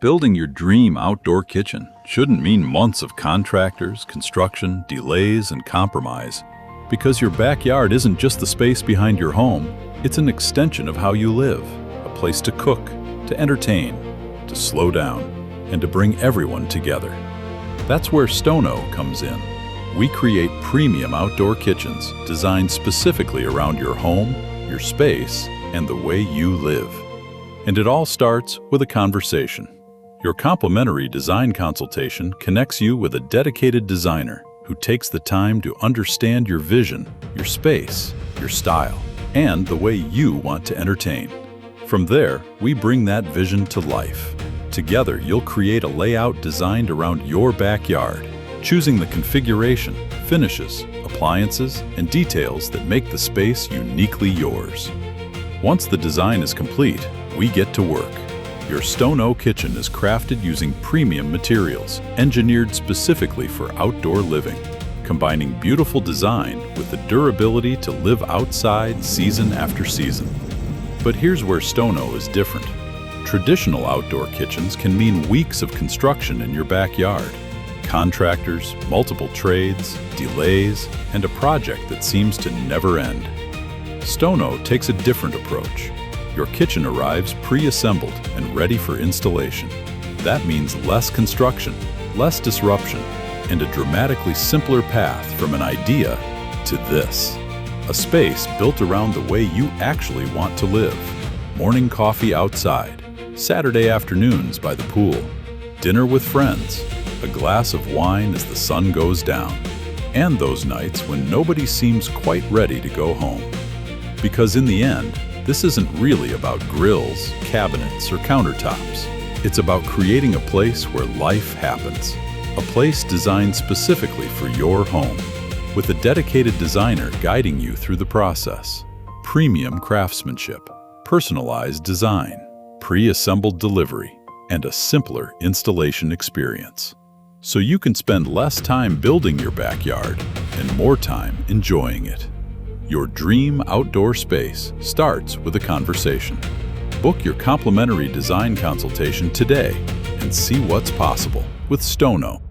Building your dream outdoor kitchen shouldn't mean months of contractors, construction, delays, and compromise. Because your backyard isn't just the space behind your home, it's an extension of how you live. A place to cook, to entertain, to slow down, and to bring everyone together. That's where Stono comes in. We create premium outdoor kitchens designed specifically around your home, your space, and the way you live. And it all starts with a conversation. Your complimentary design consultation connects you with a dedicated designer who takes the time to understand your vision, your space, your style, and the way you want to entertain. From there, we bring that vision to life. Together, you'll create a layout designed around your backyard, choosing the configuration, finishes, appliances, and details that make the space uniquely yours. Once the design is complete, we get to work. Your Stono kitchen is crafted using premium materials, engineered specifically for outdoor living, combining beautiful design with the durability to live outside season after season. But here's where Stono is different. Traditional outdoor kitchens can mean weeks of construction in your backyard. Contractors, multiple trades, delays, and a project that seems to never end. Stono takes a different approach. Your kitchen arrives pre-assembled and ready for installation. That means less construction, less disruption, and a dramatically simpler path from an idea to this. A space built around the way you actually want to live. Morning coffee outside, Saturday afternoons by the pool, dinner with friends, a glass of wine as the sun goes down, and those nights when nobody seems quite ready to go home. Because in the end, this isn't really about grills, cabinets, or countertops. It's about creating a place where life happens. A place designed specifically for your home, with a dedicated designer guiding you through the process. Premium craftsmanship, personalized design, pre-assembled delivery, and a simpler installation experience. So you can spend less time building your backyard and more time enjoying it. Your dream outdoor space starts with a conversation. Book your complimentary design consultation today and see what's possible with Stono.